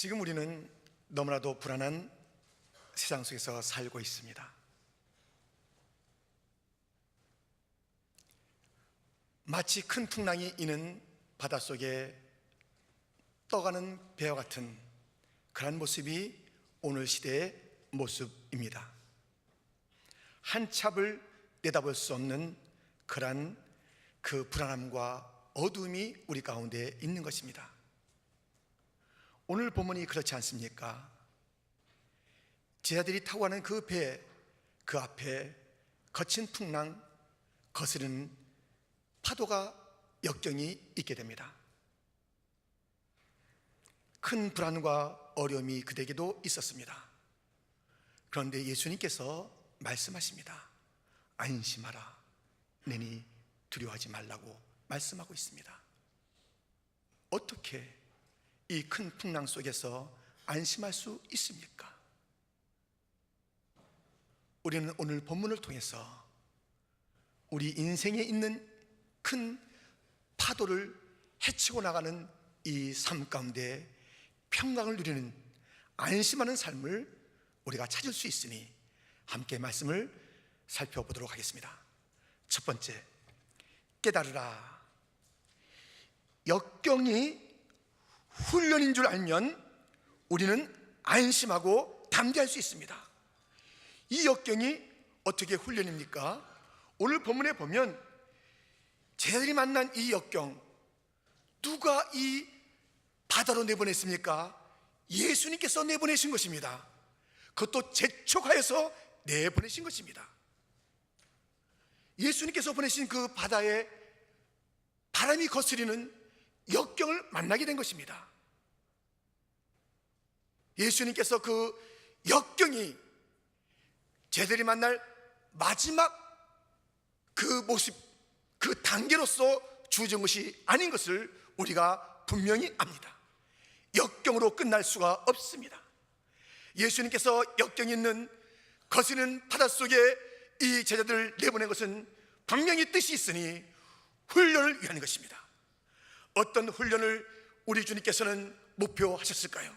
지금 우리는 너무나도 불안한 세상 속에서 살고 있습니다. 마치 큰 풍랑이 이는 바닷속에 떠가는 배와 같은 그런 모습이 오늘 시대의 모습입니다. 한 찹을 내다볼 수 없는 그런 그 불안함과 어둠이 우리 가운데 있는 것입니다. 오늘 본문이 그렇지 않습니까? 제자들이 타고 가는 그 배, 그 앞에 거친 풍랑, 거스르는 파도가 역경이 있게 됩니다. 큰 불안과 어려움이 그들에게도 있었습니다. 그런데 예수님께서 말씀하십니다. 안심하라, 내니 두려워하지 말라고 말씀하고 있습니다. 어떻게 이 큰 풍랑 속에서 안심할 수 있습니까? 우리는 오늘 본문을 통해서 우리 인생에 있는 큰 파도를 헤치고 나가는 이 삶 가운데 평강을 누리는 안심하는 삶을 우리가 찾을 수 있으니 함께 말씀을 살펴보도록 하겠습니다. 첫 번째, 깨달으라. 역경이 훈련인 줄 알면 우리는 안심하고 담대할 수 있습니다. 이 역경이 어떻게 훈련입니까? 오늘 본문에 보면 제자들이 만난 이 역경, 누가 이 바다로 내보냈습니까? 예수님께서 내보내신 것입니다. 그것도 재촉하여서 내보내신 것입니다. 예수님께서 보내신 그 바다에 바람이 거스리는 역경을 만나게 된 것입니다. 예수님께서 그 역경이 제자들이 만날 마지막 그 모습, 그 단계로서 주어진 것이 아닌 것을 우리가 분명히 압니다. 역경으로 끝날 수가 없습니다. 예수님께서 역경이 있는 거스르는 바닷속에 이 제자들을 내보낸 것은 분명히 뜻이 있으니 훈련을 위한 것입니다. 어떤 훈련을 우리 주님께서는 목표하셨을까요?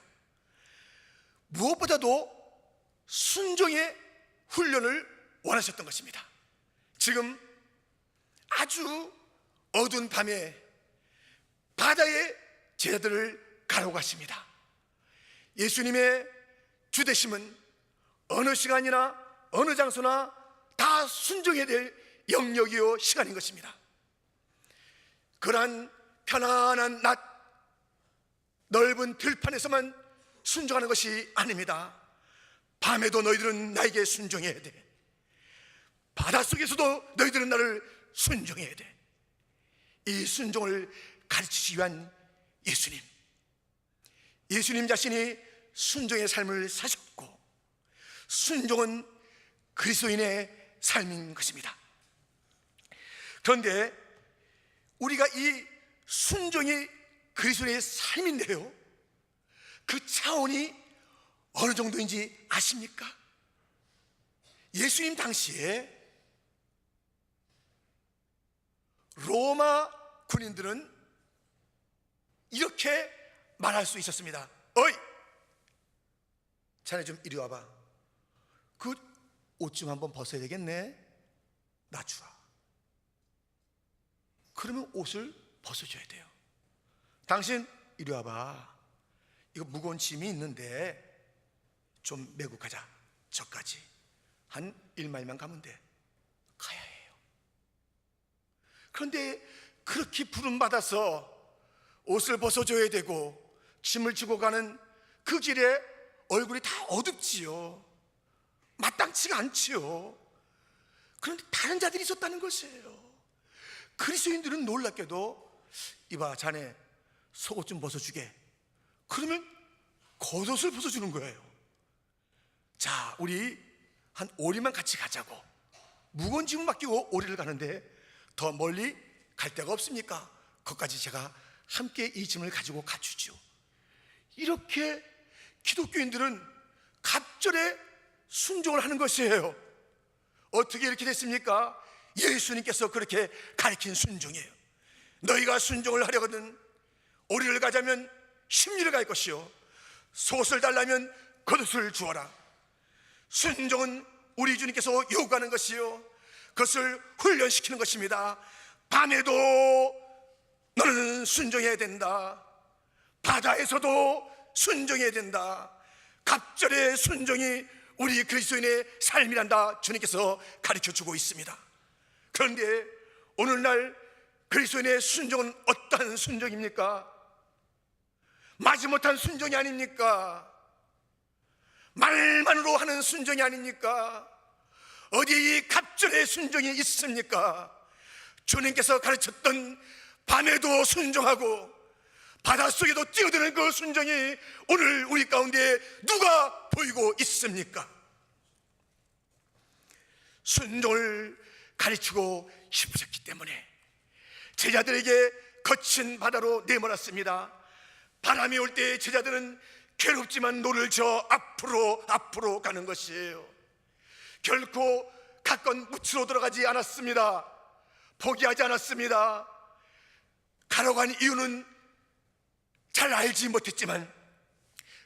무엇보다도 순종의 훈련을 원하셨던 것입니다. 지금 아주 어두운 밤에 바다에 제자들을 가라고 하십니다. 예수님의 주되심은 어느 시간이나 어느 장소나 다 순종해야 될 영역이요 시간인 것입니다. 그러한 편안한 낮, 넓은 들판에서만 순종하는 것이 아닙니다. 밤에도 너희들은 나에게 순종해야 돼. 바닷속에서도 너희들은 나를 순종해야 돼. 이 순종을 가르치기 위한 예수님 자신이 순종의 삶을 사셨고, 순종은 그리스도인의 삶인 것입니다. 그런데 우리가 이 순종이 그리스도의 삶인데요, 그 차원이 어느 정도인지 아십니까? 예수님 당시에 로마 군인들은 이렇게 말할 수 있었습니다. 어이, 자네 좀 이리 와봐. 그 옷 좀 한번 벗어야 되겠네. 나 주라. 그러면 옷을 벗어줘야 돼요. 당신 이리 와봐. 이거 무거운 짐이 있는데 좀 메고 가자. 저까지 한 1마일만 가면 돼. 가야 해요. 그런데 그렇게 부름받아서 옷을 벗어줘야 되고 짐을 지고 가는 그 길에 얼굴이 다 어둡지요. 마땅치가 않지요. 그런데 다른 자들이 있었다는 것이에요. 그리스도인들은 놀랍게도 이봐, 자네 속옷 좀 벗어주게. 그러면 겉옷을 벗어주는 거예요. 자, 우리 한 오리만 같이 가자고. 무거운 짐을 맡기고 오리를 가는데 더 멀리 갈 데가 없습니까? 거기까지 제가 함께 이 짐을 가지고 가주죠. 이렇게 기독교인들은 갑절에 순종을 하는 것이에요. 어떻게 이렇게 됐습니까? 예수님께서 그렇게 가르친 순종이에요. 너희가 순종을 하려거든 오리를 가자면 10리를 갈 것이요 속옷을 달라면 겉옷을 주어라. 순종은 우리 주님께서 요구하는 것이요, 그것을 훈련시키는 것입니다. 밤에도 너는 순종해야 된다. 바다에서도 순종해야 된다. 갑절의 순종이 우리 그리스도인의 삶이란다 주님께서 가르쳐주고 있습니다. 그런데 오늘날 그리스도인의 순종은 어떠한 순종입니까? 마지못한 순종이 아닙니까? 말만으로 하는 순종이 아닙니까? 어디 이 갑절의 순종이 있습니까? 주님께서 가르쳤던 밤에도 순종하고 바닷속에도 뛰어드는 그 순종이 오늘 우리 가운데 누가 보이고 있습니까? 순종을 가르치고 싶으셨기 때문에 제자들에게 거친 바다로 내몰았습니다. 바람이 올 때 제자들은 괴롭지만 노를 저어 앞으로 가는 것이에요. 결코 가까운 묻히로 들어가지 않았습니다. 포기하지 않았습니다. 가러 간 이유는 잘 알지 못했지만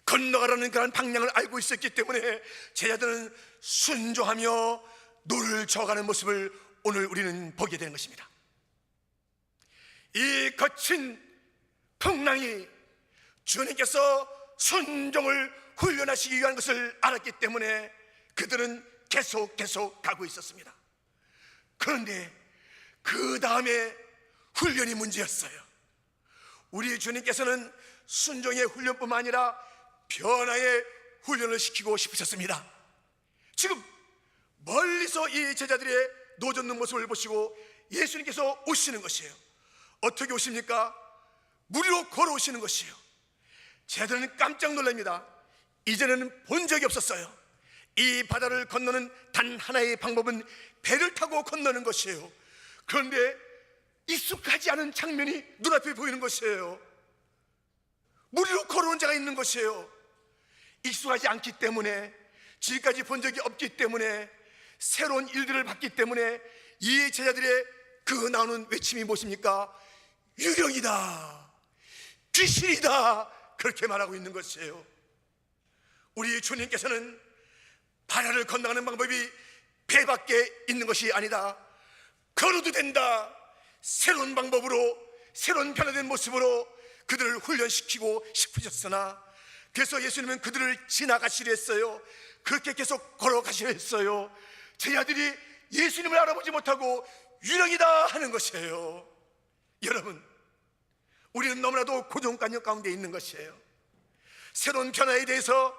건너가라는 그런 방향을 알고 있었기 때문에 제자들은 순종하며 노를 저어가는 모습을 오늘 우리는 보게 되는 것입니다. 이 거친 풍랑이 주님께서 순종을 훈련하시기 위한 것을 알았기 때문에 그들은 계속 가고 있었습니다. 그런데 그 다음에 훈련이 문제였어요. 우리 주님께서는 순종의 훈련뿐만 아니라 변화의 훈련을 시키고 싶으셨습니다. 지금 멀리서 이 제자들의 노젓는 모습을 보시고 예수님께서 오시는 것이에요. 어떻게 오십니까? 무리로 걸어오시는 것이에요. 제자들은 깜짝 놀랍니다. 이전에는 본 적이 없었어요. 이 바다를 건너는 단 하나의 방법은 배를 타고 건너는 것이에요. 그런데 익숙하지 않은 장면이 눈앞에 보이는 것이에요. 무리로 걸어온 자가 있는 것이에요. 익숙하지 않기 때문에, 지금까지 본 적이 없기 때문에, 새로운 일들을 봤기 때문에 이 제자들의 그 나오는 외침이 무엇입니까? 유령이다, 귀신이다, 그렇게 말하고 있는 것이에요. 우리 주님께서는 바다를 건너가는 방법이 배밖에 있는 것이 아니다. 걸어도 된다. 새로운 방법으로, 새로운 변화된 모습으로 그들을 훈련시키고 싶으셨으나, 그래서 예수님은 그들을 지나가시려 했어요. 그렇게 계속 걸어가시려 했어요. 제자들이 예수님을 알아보지 못하고 유령이다 하는 것이에요. 여러분, 우리는 너무나도 고정관념 가운데 있는 것이에요. 새로운 변화에 대해서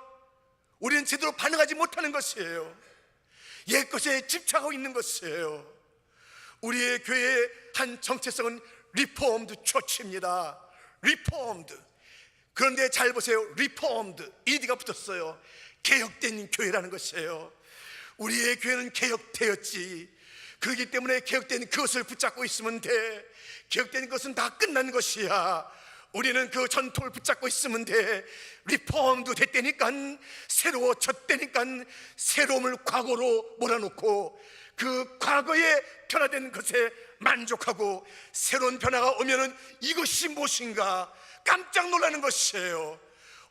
우리는 제대로 반응하지 못하는 것이에요. 옛것에 집착하고 있는 것이에요. 우리의 교회의 한 정체성은 리포엄드 처치입니다. 리포엄드. 그런데 잘 보세요. 리포엄드, ED가 붙었어요. 개혁된 교회라는 것이에요. 우리의 교회는 개혁되었지. 그렇기 때문에 개혁된 그것을 붙잡고 있으면 돼. 개혁된 것은 다 끝난 것이야. 우리는 그 전통을 붙잡고 있으면 돼. 리폼도 됐다니까, 새로워졌다니까, 새로움을 과거로 몰아놓고 그 과거에 변화된 것에 만족하고 새로운 변화가 오면은 이것이 무엇인가 깜짝 놀라는 것이에요.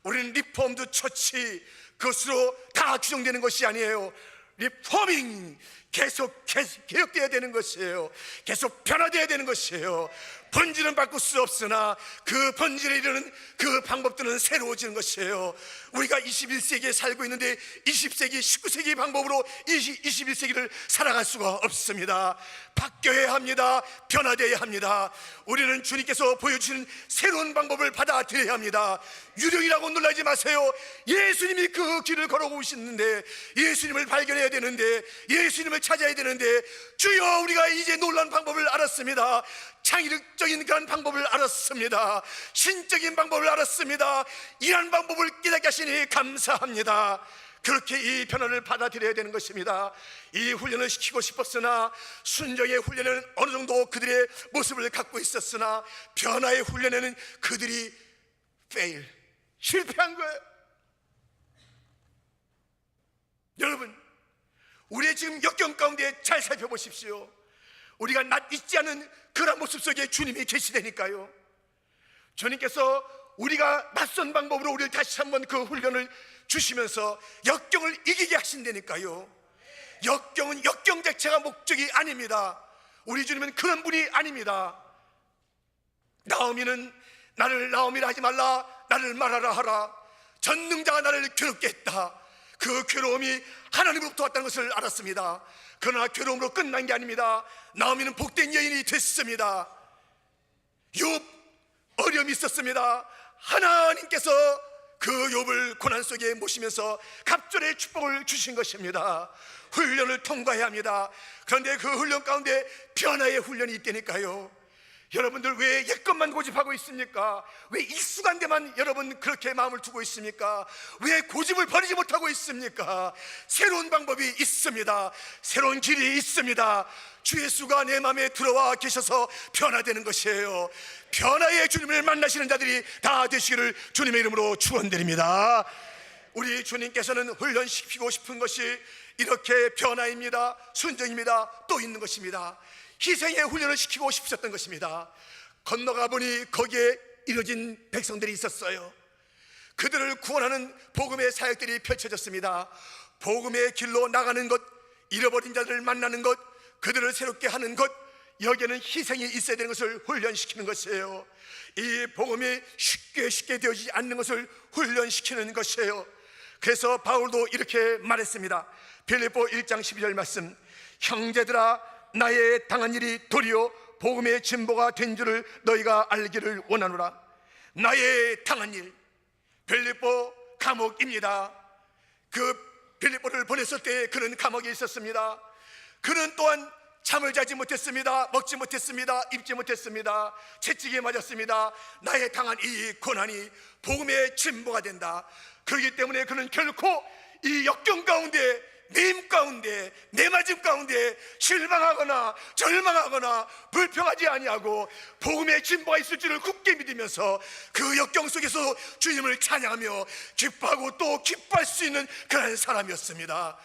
우리는 리폼드 처치, 그것으로 다 규정되는 것이 아니에요. 리포밍, 계속 개혁되어야 되는 것이에요. 계속 변화되어야 되는 것이에요. 본질은 바꿀 수 없으나 그 본질에 이르는 그 방법들은 새로워지는 것이에요. 우리가 21세기에 살고 있는데 20세기, 19세기 방법으로 21세기를 살아갈 수가 없습니다. 바뀌어야 합니다. 변화되어야 합니다. 우리는 주님께서 보여주시는 새로운 방법을 받아들여야 합니다. 유령이라고 놀라지 마세요. 예수님이 그 길을 걸어오시는데, 예수님을 발견해야 되는데, 예수님을 찾아야 되는데, 주여, 우리가 이제 놀라운 방법을 알았습니다. 창의적인 그런 방법을 알았습니다. 신적인 방법을 알았습니다. 이러한 방법을 깨닫게 하시니 감사합니다. 그렇게 이 변화를 받아들여야 되는 것입니다. 이 훈련을 시키고 싶었으나, 순종의 훈련은 어느 정도 그들의 모습을 갖고 있었으나, 변화의 훈련에는 그들이 실패한 거예요. 여러분, 우리의 지금 역경 가운데 잘 살펴보십시오. 우리가 잊지 않은 그런 모습 속에 주님이 계시다니까요. 주님께서 우리가 낯선 방법으로 우리를 다시 한번 그 훈련을 주시면서 역경을 이기게 하신다니까요. 역경은 역경 자체가 목적이 아닙니다. 우리 주님은 그런 분이 아닙니다. 나오미는 나를 나오미라 하지 말라, 나를 말하라 하라. 전능자가 나를 괴롭게 했다. 그 괴로움이 하나님으로부터 왔다는 것을 알았습니다. 그러나 괴로움으로 끝난 게 아닙니다. 나오미는 복된 여인이 됐습니다. 욥 어려움이 있었습니다. 하나님께서 그 욥을 고난 속에 모시면서 갑절의 축복을 주신 것입니다. 훈련을 통과해야 합니다. 그런데 그 훈련 가운데 변화의 훈련이 있다니까요. 여러분들 왜 옛것만 고집하고 있습니까? 왜 익숙한 데만 여러분 그렇게 마음을 두고 있습니까? 왜 고집을 버리지 못하고 있습니까? 새로운 방법이 있습니다. 새로운 길이 있습니다. 주 예수가 내 마음에 들어와 계셔서 변화되는 것이에요. 변화의 주님을 만나시는 자들이 다 되시기를 주님의 이름으로 축원드립니다. 우리 주님께서는 훈련시키고 싶은 것이 이렇게 변화입니다. 순종입니다. 또 있는 것입니다. 희생의 훈련을 시키고 싶으셨던 것입니다. 건너가 보니 거기에 이뤄진 백성들이 있었어요. 그들을 구원하는 복음의 사역들이 펼쳐졌습니다. 복음의 길로 나가는 것, 잃어버린 자들을 만나는 것, 그들을 새롭게 하는 것, 여기에는 희생이 있어야 되는 것을 훈련시키는 것이에요. 이 복음이 쉽게 되어지지 않는 것을 훈련시키는 것이에요. 그래서 바울도 이렇게 말했습니다. 빌립보 1장 12절 말씀, 형제들아 나의 당한 일이 도리어 복음의 진보가 된 줄을 너희가 알기를 원하노라. 나의 당한 일, 빌립보 감옥입니다. 그 빌립보를 보냈을 때 그는 감옥에 있었습니다. 그는 또한 잠을 자지 못했습니다. 먹지 못했습니다. 입지 못했습니다. 채찍에 맞았습니다. 나의 당한 이 고난이 복음의 진보가 된다. 그렇기 때문에 그는 결코 이 역경 가운데, 매임 가운데, 내맞음 가운데 실망하거나 절망하거나 불평하지 아니하고 복음의 진보가 있을 줄을 굳게 믿으면서 그 역경 속에서 주님을 찬양하며 기뻐하고 또 기뻐할 수 있는 그런 사람이었습니다.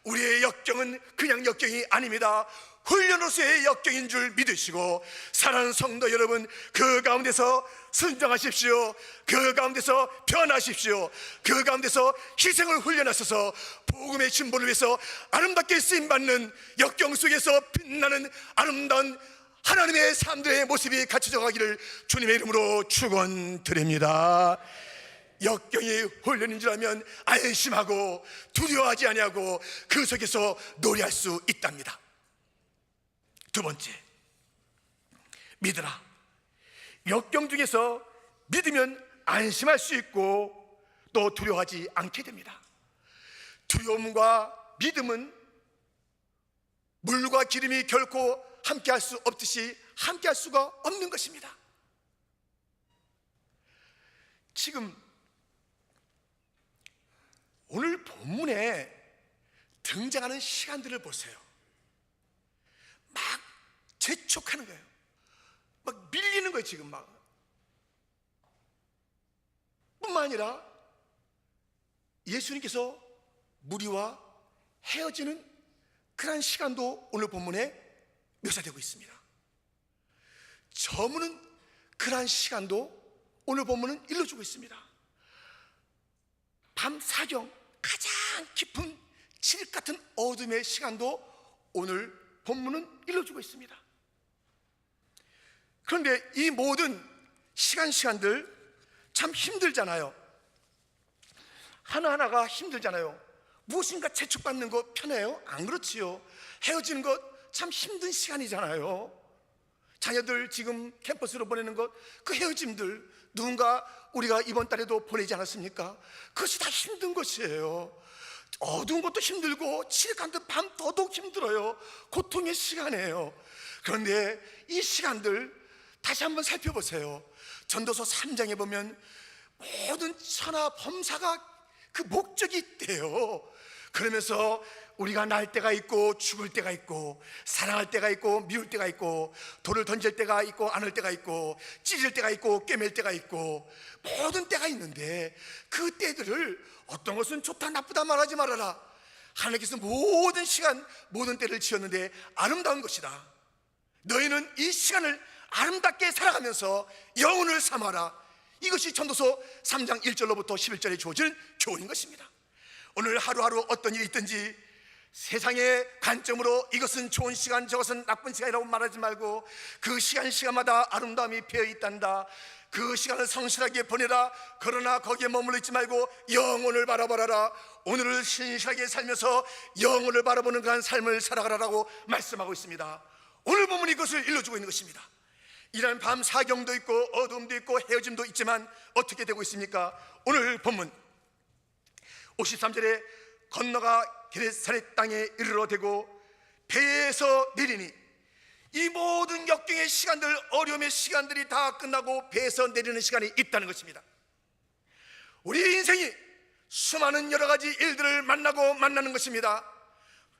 우리의 역경은 그냥 역경이 아닙니다. 훈련으로서의 역경인 줄 믿으시고, 사랑하는 성도 여러분, 그 가운데서 순종하십시오. 그 가운데서 변하십시오. 그 가운데서 희생을 훈련하셔서 복음의 진보를 위해서 아름답게 쓰임받는, 역경 속에서 빛나는 아름다운 하나님의 사람들의 모습이 갖춰져 가기를 주님의 이름으로 축원드립니다. 역경이 훈련인 줄 알면 안심하고 두려워하지 아니하고 그 속에서 노래할 수 있답니다. 두 번째, 믿으라. 역경 중에서 믿으면 안심할 수 있고 또 두려워하지 않게 됩니다. 두려움과 믿음은 물과 기름이 결코 함께할 수 없듯이 함께할 수가 없는 것입니다. 지금 오늘 본문에 등장하는 시간들을 보세요. 막 재촉하는 거예요. 막 밀리는 거예요. 지금 막 뿐만 아니라 예수님께서 무리와 헤어지는 그런 시간도 오늘 본문에 묘사되고 있습니다. 저무는 그러한 시간도 오늘 본문은 일러주고 있습니다. 밤 사경, 가장 깊은 칠흑 같은 어둠의 시간도 오늘 본문은 일러주고 있습니다. 그런데 이 모든 시간들 참 힘들잖아요. 하나하나가 힘들잖아요. 무엇인가 재촉받는 거 편해요? 안 그렇지요. 헤어지는 것 참 힘든 시간이잖아요. 자녀들 지금 캠퍼스로 보내는 것, 그 헤어짐들 누군가 우리가 이번 달에도 보내지 않았습니까? 그것이 다 힘든 것이에요. 어두운 것도 힘들고 칠흑한 밤 더더욱 힘들어요. 고통의 시간이에요. 그런데 이 시간들 다시 한번 살펴보세요. 전도서 3장에 보면 모든 천하 범사가 그 목적이 있대요. 그러면서 우리가 날 때가 있고 죽을 때가 있고, 사랑할 때가 있고 미울 때가 있고, 돌을 던질 때가 있고 안을 때가 있고, 찢을 때가 있고 꿰맬 때가 있고, 모든 때가 있는데 그 때들을 어떤 것은 좋다 나쁘다 말하지 말아라. 하나님께서 모든 시간 모든 때를 지었는데 아름다운 것이다. 너희는 이 시간을 아름답게 살아가면서 영혼을 삼아라. 이것이 전도서 3장 1절로부터 11절에 주어지는 교훈인 것입니다. 오늘 하루하루 어떤 일이 있든지 세상의 관점으로 이것은 좋은 시간, 저것은 나쁜 시간이라고 말하지 말고 그 시간마다 아름다움이 배어 있단다. 그 시간을 성실하게 보내라. 그러나 거기에 머물러 있지 말고 영혼을 바라보라라. 오늘을 신실하게 살면서 영혼을 바라보는 그런 삶을 살아가라라고 말씀하고 있습니다. 오늘 본문이 이것을 일러주고 있는 것입니다. 이런 밤 사경도 있고 어둠도 있고 헤어짐도 있지만 어떻게 되고 있습니까? 오늘 본문 53절에 건너가 게네사렛 땅에 이르러 대고 배에서 내리니, 이 모든 역경의 시간들, 어려움의 시간들이 다 끝나고 배에서 내리는 시간이 있다는 것입니다. 우리 인생이 수많은 여러 가지 일들을 만나는 것입니다.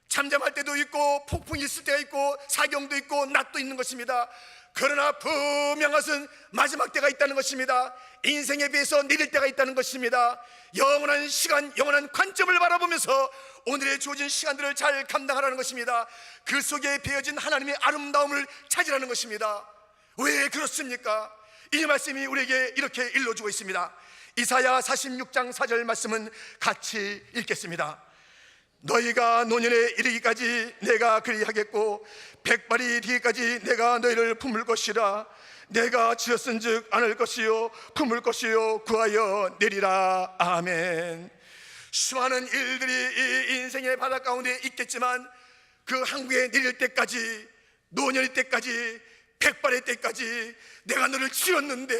잠잠할 때도 있고 폭풍이 있을 때가 있고 사경도 있고 낫도 있는 것입니다. 그러나 분명한 것은 마지막 때가 있다는 것입니다. 인생에 비해서 내릴 때가 있다는 것입니다. 영원한 시간, 영원한 관점을 바라보면서 오늘의 주어진 시간들을 잘 감당하라는 것입니다. 그 속에 배어진 하나님의 아름다움을 찾으라는 것입니다. 왜 그렇습니까? 이 말씀이 우리에게 이렇게 일러주고 있습니다. 이사야 46장 4절 말씀은 같이 읽겠습니다. 너희가 노년에 이르기까지 내가 그리하겠고 백발이 되기까지 내가 너희를 품을 것이라. 내가 지었은즉 안을 것이요 품을 것이요 구하여 내리라. 아멘. 수많은 일들이 이 인생의 바다 가운데 있겠지만 그 항구에 내릴 때까지, 노년의 때까지, 백발의 때까지 내가 너를 지었는데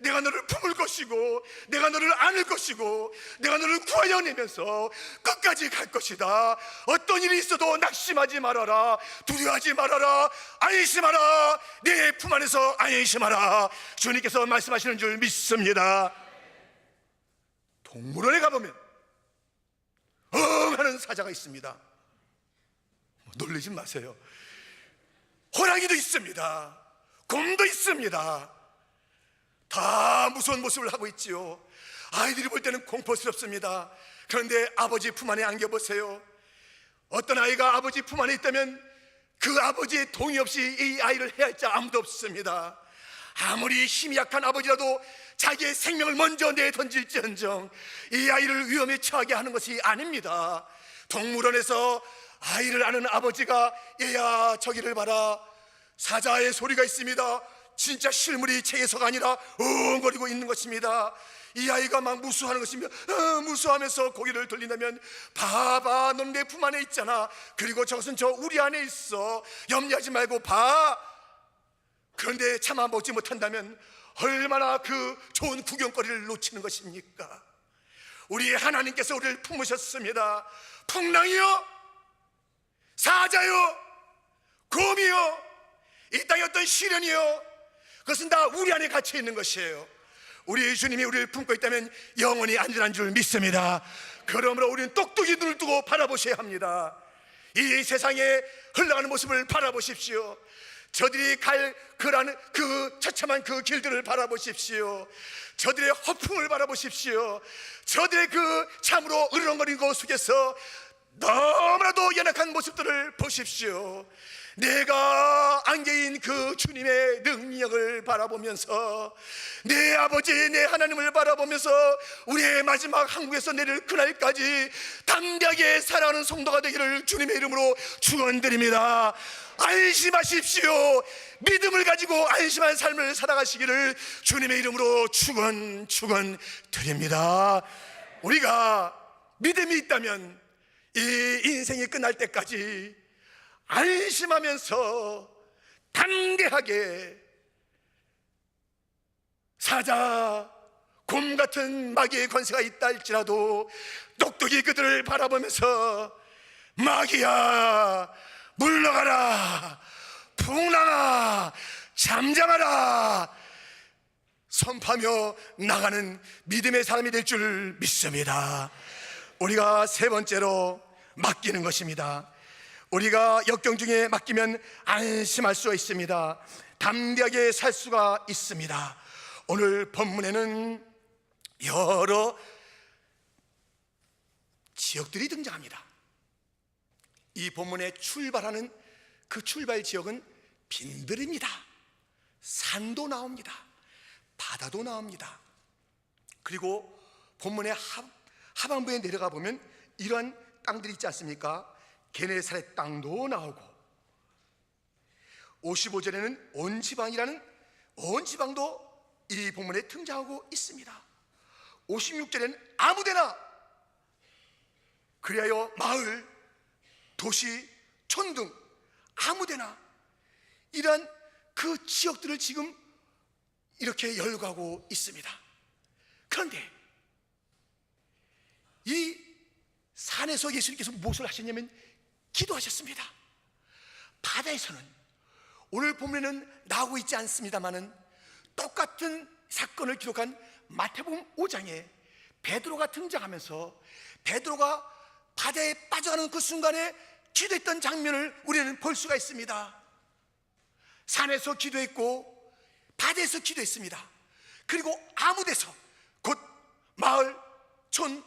내가 너를 품을 것이고 내가 너를 안을 것이고 내가 너를 구하여 내면서 끝까지 갈 것이다. 어떤 일이 있어도 낙심하지 말아라. 두려워하지 말아라. 안심하라. 내 품 안에서 안심하라. 주님께서 말씀하시는 줄 믿습니다. 동물원에 가보면 하는 사자가 있습니다. 놀라지 마세요. 호랑이도 있습니다. 곰도 있습니다. 다 무서운 모습을 하고 있지요. 아이들이 볼 때는 공포스럽습니다. 그런데 아버지 품 안에 안겨보세요. 어떤 아이가 아버지 품 안에 있다면 그 아버지의 동의 없이 이 아이를 해야 할 자 아무도 없습니다. 아무리 힘이 약한 아버지라도 자기의 생명을 먼저 내던질지언정 이 아이를 위험에 처하게 하는 것이 아닙니다. 동물원에서 아이를 아는 아버지가 얘야 저기를 봐라, 사자의 소리가 있습니다. 진짜 실물이 채에서가 아니라 웅거리고 있는 것입니다. 이 아이가 막 무수하는 것이며 무수하면서 고개를 돌린다면 봐봐 넌 내 품 안에 있잖아. 그리고 저것은 저 우리 안에 있어. 염려하지 말고 봐. 그런데 참아 보지 못한다면 얼마나 그 좋은 구경거리를 놓치는 것입니까? 우리 하나님께서 우리를 품으셨습니다. 풍랑이요, 사자요, 곰이요, 이 땅의 어떤 시련이요, 그것은 다 우리 안에 갇혀 있는 것이에요. 우리 주님이 우리를 품고 있다면 영원히 안전한 줄 믿습니다. 그러므로 우리는 똑똑히 눈을 뜨고 바라보셔야 합니다. 이 세상에 흘러가는 모습을 바라보십시오. 저들이 갈 그 처참한 그 길들을 바라보십시오. 저들의 허풍을 바라보십시오. 저들의 그 참으로 으르렁거리는 것 속에서 너무나도 연약한 모습들을 보십시오. 내가 안개인 그 주님의 능력을 바라보면서 내 아버지 내 하나님을 바라보면서 우리의 마지막 항구에서 내릴 그날까지 담대하게 살아가는 성도가 되기를 주님의 이름으로 축원드립니다. 안심하십시오. 믿음을 가지고 안심한 삶을 살아가시기를 주님의 이름으로 축원드립니다. 우리가 믿음이 있다면 이 인생이 끝날 때까지 안심하면서 담대하게 사자, 곰 같은 마귀의 권세가 있다 할지라도 똑똑히 그들을 바라보면서 마귀야 물러가라, 풍랑아 잠잠하라 선포하며 나가는 믿음의 사람이 될 줄 믿습니다. 우리가 세 번째로 맡기는 것입니다. 우리가 역경 중에 맡기면 안심할 수가 있습니다. 담대하게 살 수가 있습니다. 오늘 본문에는 여러 지역들이 등장합니다. 이 본문에 출발하는 그 출발 지역은 빈들입니다. 산도 나옵니다. 바다도 나옵니다. 그리고 본문의 하반부에 내려가 보면 이러한 땅들이 있지 않습니까? 게네사렛 땅도 나오고, 55절에는 온 지방이라는 온 지방도 이 본문에 등장하고 있습니다. 56절에는 아무데나, 그리하여 마을, 도시, 촌등 아무데나, 이러한 그 지역들을 지금 이렇게 열거하고 있습니다. 그런데 이 산에서 예수님께서 무엇을 하셨냐면 기도하셨습니다. 바다에서는 오늘 본문에는 나오고 있지 않습니다만은 똑같은 사건을 기록한 마태복음 5장에 베드로가 등장하면서 베드로가 바다에 빠져가는 그 순간에 기도했던 장면을 우리는 볼 수가 있습니다. 산에서 기도했고 바다에서 기도했습니다. 그리고 아무 데서, 곧 마을, 촌,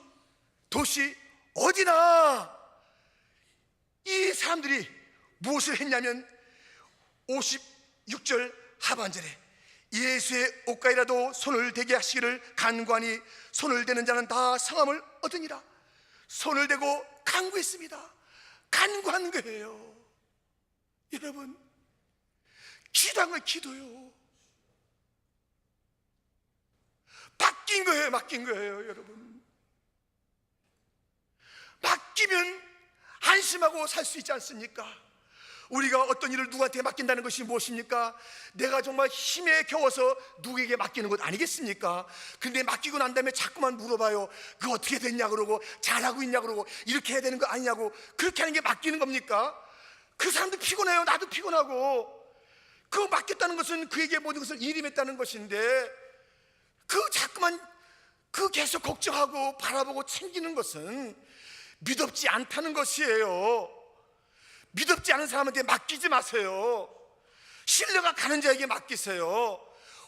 도시 어디나 이 사람들이 무엇을 했냐면 56절 하반절에 예수의 옷가에라도 손을 대게 하시기를 간구하니 손을 대는 자는 다 성함을 얻으니라. 손을 대고 간구했습니다. 간구한 거예요. 여러분, 기도한 건 기도요. 맡긴 거예요. 맡긴 거예요. 여러분, 맡기면 안심하고 살 수 있지 않습니까? 우리가 어떤 일을 누구한테 맡긴다는 것이 무엇입니까? 내가 정말 힘에 겨워서 누구에게 맡기는 것 아니겠습니까? 근데 맡기고 난 다음에 자꾸만 물어봐요. 그거 어떻게 됐냐 그러고, 잘하고 있냐 그러고, 이렇게 해야 되는 거 아니냐고. 그렇게 하는 게 맡기는 겁니까? 그 사람도 피곤해요. 나도 피곤하고. 그거 맡겼다는 것은 그에게 모든 것을 일임했다는 것인데, 그 자꾸만 그 계속 걱정하고 바라보고 챙기는 것은 믿음지 않다는 것이에요. 믿음지 않은 사람한테 맡기지 마세요. 신뢰가 가는 자에게 맡기세요.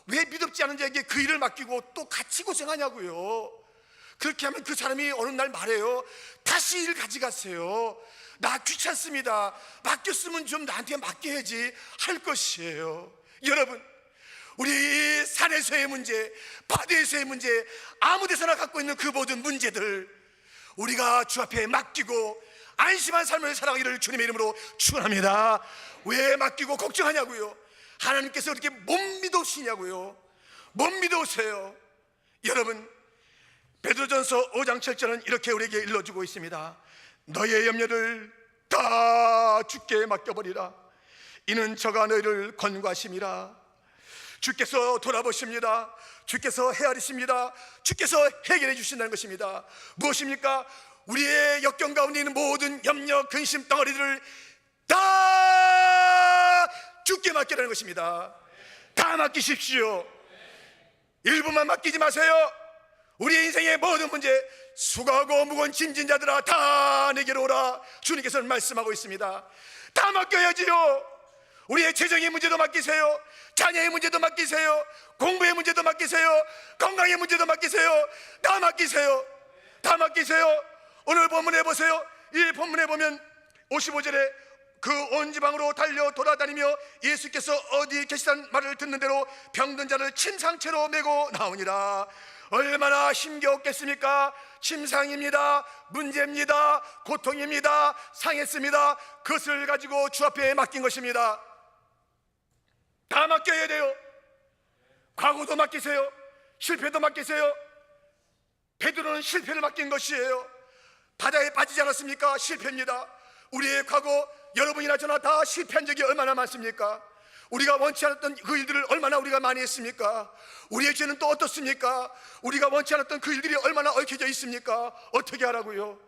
왜 믿음지 않은 자에게 그 일을 맡기고 또 같이 고생하냐고요. 그렇게 하면 그 사람이 어느 날 말해요. 다시 일 가져가세요. 나 귀찮습니다. 맡겼으면 좀 나한테 맡겨야지 할 것이에요. 여러분, 우리 산에서의 문제, 바다에서의 문제, 아무 데서나 갖고 있는 그 모든 문제들 우리가 주 앞에 맡기고 안심한 삶을 살아가기를 주님의 이름으로 축원합니다. 왜 맡기고 걱정하냐고요? 하나님께서 그렇게 못 믿으시냐고요? 못 믿으세요. 여러분, 베드로전서 5장 7절은 이렇게 우리에게 일러주고 있습니다. 너의 염려를 다 주께 맡겨버리라. 이는 저가 너희를 권고하심이라. 주께서 돌아보십니다. 주께서 헤아리십니다. 주께서 해결해 주신다는 것입니다. 무엇입니까? 우리의 역경 가운데 있는 모든 염려, 근심 덩어리들을 다 주께 맡기라는 것입니다. 다 맡기십시오. 일부만 맡기지 마세요. 우리의 인생의 모든 문제, 수고하고 무거운 짐진 자들아 다 내게로 오라. 주님께서는 말씀하고 있습니다. 다 맡겨야지요. 우리의 재정의 문제도 맡기세요. 자녀의 문제도 맡기세요. 공부의 문제도 맡기세요. 건강의 문제도 맡기세요. 다 맡기세요. 다 맡기세요. 오늘 본문에 보세요. 이 본문에 보면 55절에 그 온 지방으로 달려 돌아다니며 예수께서 어디 계시다는 말을 듣는 대로 병든 자를 침상채로 메고 나오니라. 얼마나 힘겨웠겠습니까? 침상입니다. 문제입니다. 고통입니다. 상했습니다. 그것을 가지고 주 앞에 맡긴 것입니다. 다 맡겨야 돼요. 과거도 맡기세요. 실패도 맡기세요. 베드로는 실패를 맡긴 것이에요. 바다에 빠지지 않았습니까? 실패입니다. 우리의 과거, 여러분이나 저나 다 실패한 적이 얼마나 많습니까? 우리가 원치 않았던 그 일들을 얼마나 우리가 많이 했습니까? 우리의 죄는 또 어떻습니까? 우리가 원치 않았던 그 일들이 얼마나 얽혀져 있습니까? 어떻게 하라고요?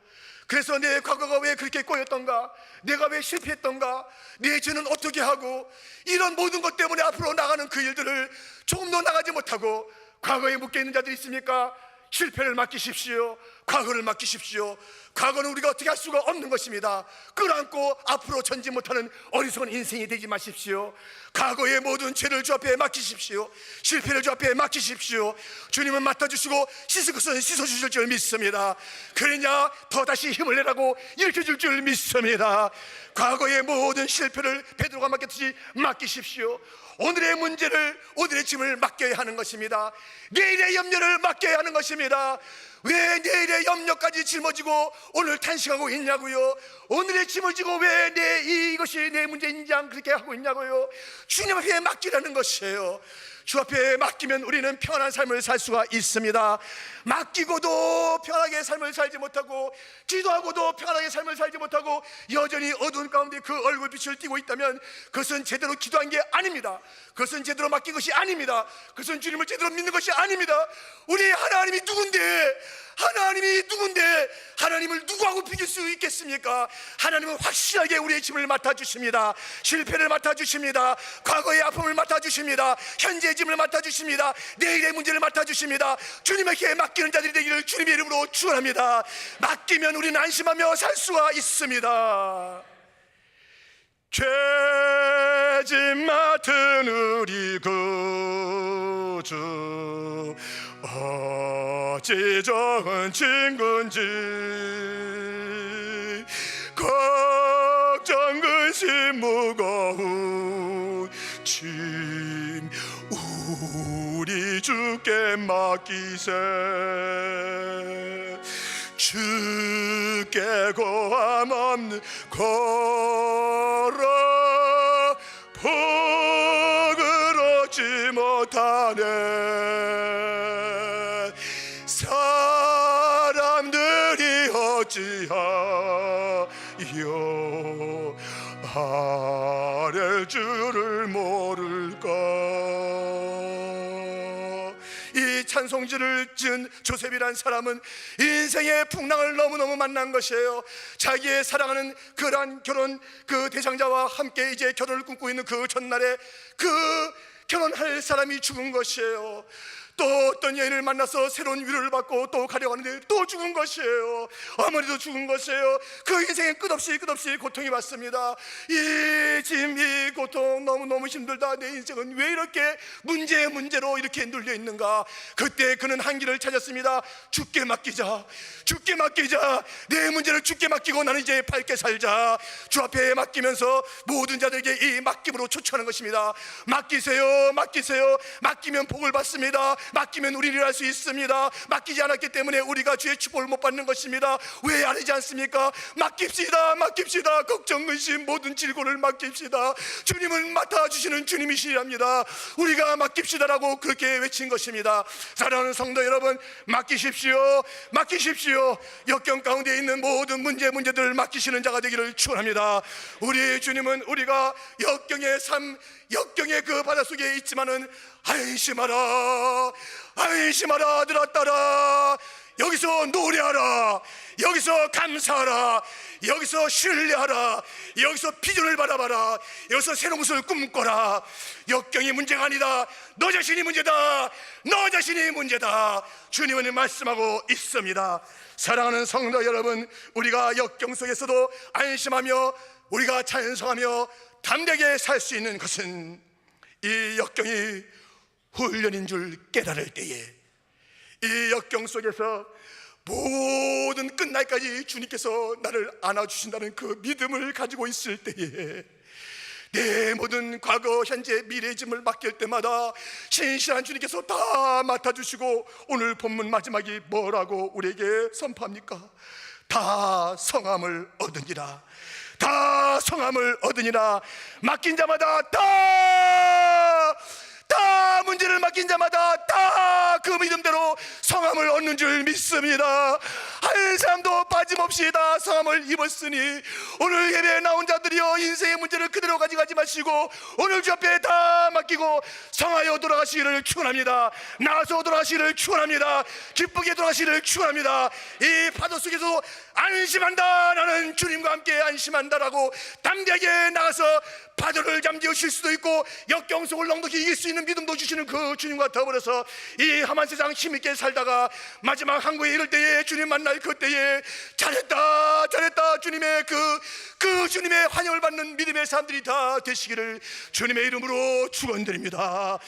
그래서 내 과거가 왜 그렇게 꼬였던가? 내가 왜 실패했던가? 내 죄는 어떻게 하고? 이런 모든 것 때문에 앞으로 나가는 그 일들을 조금 더 나가지 못하고 과거에 묶여있는 자들이 있습니까? 실패를 맡기십시오. 과거를 맡기십시오. 과거는 우리가 어떻게 할 수가 없는 것입니다. 끌어안고 앞으로 전진 못하는 어리석은 인생이 되지 마십시오. 과거의 모든 죄를 주 앞에 맡기십시오. 실패를 주 앞에 맡기십시오. 주님은 맡아주시고 씻을 것은 씻어주실 줄 믿습니다. 그러냐 더 다시 힘을 내라고 일으켜줄 줄 믿습니다. 과거의 모든 실패를 베드로가 맡겼듯이 맡기십시오. 오늘의 문제를, 오늘의 짐을 맡겨야 하는 것입니다. 내일의 염려를 맡겨야 하는 것입니다. 왜 내일의 염려까지 짊어지고 오늘 탄식하고 있냐고요? 오늘의 짐을 지고 왜 이것이 내 문제인지 그렇게 하고 있냐고요? 주님 앞에 맡기라는 것이에요. 주 앞에 맡기면 우리는 편안한 삶을 살 수가 있습니다. 맡기고도 편하게 삶을 살지 못하고, 기도하고도 편하게 삶을 살지 못하고 여전히 어두운 가운데 그 얼굴빛을 띠고 있다면 그것은 제대로 기도한 게 아닙니다. 그것은 제대로 맡긴 것이 아닙니다. 그것은 주님을 제대로 믿는 것이 아닙니다. 우리 하나님이 누군데, 하나님을 누구하고 비길 수 있겠습니까? 하나님은 확실하게 우리의 짐을 맡아주십니다. 실패를 맡아주십니다. 과거의 아픔을 맡아주십니다. 현재의 짐을 맡아주십니다. 내일의 문제를 맡아주십니다. 주님에게 맡기는 자들이 되기를 주님의 이름으로 축원합니다. 맡기면 우리는 안심하며 살 수가 있습니다. 죄짐 맡은 우리 구주, 어찌 좋은 친구인지, 걱정 근심 무거운 짐 우리 주께 맡기세. 주께 고함 없는 걸어 복을 얻지 못하네. 사람들이 어찌하여 아랠 줄을 모를까. 이 찬송지를 지은 조셉이란 사람은 인생의 풍랑을 너무너무 만난 것이에요. 자기의 사랑하는 그란 결혼 그 대상자와 함께 이제 결혼을 꿈꾸고 있는 그 전날에 그 결혼할 사람이 죽은 것이에요. 또 어떤 여인을 만나서 새로운 위로를 받고 또 가려고 하는데 또 죽은 것이에요. 어머니도 죽은 것이에요. 그 인생에 끝없이 고통이 왔습니다. 이 짐, 이 고통 너무너무 힘들다. 내 인생은 왜 이렇게 문제로 이렇게 눌려 있는가. 그때 그는 한 길을 찾았습니다. 주께 맡기자. 내 문제를 주께 맡기고 나는 이제 밝게 살자. 주 앞에 맡기면서 모든 자들에게 이 맡김으로 초청하는 것입니다. 맡기세요. 맡기면 복을 받습니다. 맡기면 우리를 할 수 있습니다. 맡기지 않았기 때문에 우리가 주의 축복을 못 받는 것입니다. 왜 아니지 않습니까? 맡깁시다. 걱정 근심 모든 질고를 맡깁시다. 주님을 맡아주시는 주님이시랍니다. 우리가 맡깁시다라고 그렇게 외친 것입니다. 사랑하는 성도 여러분, 맡기십시오. 역경 가운데 있는 모든 문제들을 맡기시는 자가 되기를 축원합니다. 우리 주님은 우리가 역경의 삶, 역경의 그 바다 속에 있지만은 안심하라 아들아 딸아, 여기서 노래하라, 여기서 감사하라, 여기서 신뢰하라, 여기서 비전을 바라봐라, 여기서 새로운 것을 꿈꿔라. 역경이 문제가 아니다. 너 자신이 문제다. 주님은 말씀하고 있습니다. 사랑하는 성도 여러분, 우리가 역경 속에서도 안심하며 우리가 찬송하며 담대하게 살 수 있는 것은 이 역경이 훈련인 줄 깨달을 때에, 이 역경 속에서 모든 끝날까지 주님께서 나를 안아주신다는 그 믿음을 가지고 있을 때에, 내 모든 과거, 현재, 미래의 짐을 맡길 때마다 신실한 주님께서 다 맡아주시고, 오늘 본문 마지막이 뭐라고 우리에게 선포합니까? 다 성함을 얻으니라. 맡긴 자마다 다 문제를 맡긴 자마다 다 그 믿음대로 성함을 얻는 줄 믿습니다. 한 사람도 빠짐없이 다 성함을 입었으니, 오늘 예배에 나온 자들이여, 인생의 문제를 그대로 가져가지 마시고 오늘 주 앞에 다 맡기고 성하여 돌아가시기를 축원합니다. 나아서 돌아가시기를 축원합니다. 기쁘게 돌아가시기를 축원합니다. 이 파도 속에서 안심한다, 나는 주님과 함께 안심한다라고 담대하게 나가서 파도를 잠재우실 수도 있고 역경 속을 넉넉히 이길 수 있는 믿음도 주시는 그 주님과 더불어서 이 험한 세상 힘있게 살다가 마지막 항구에 이를 때에, 주님 만날 그때에 잘했다 주님의 그 주님의 환영을 받는 믿음의 사람들이 다 되시기를 주님의 이름으로 축원드립니다.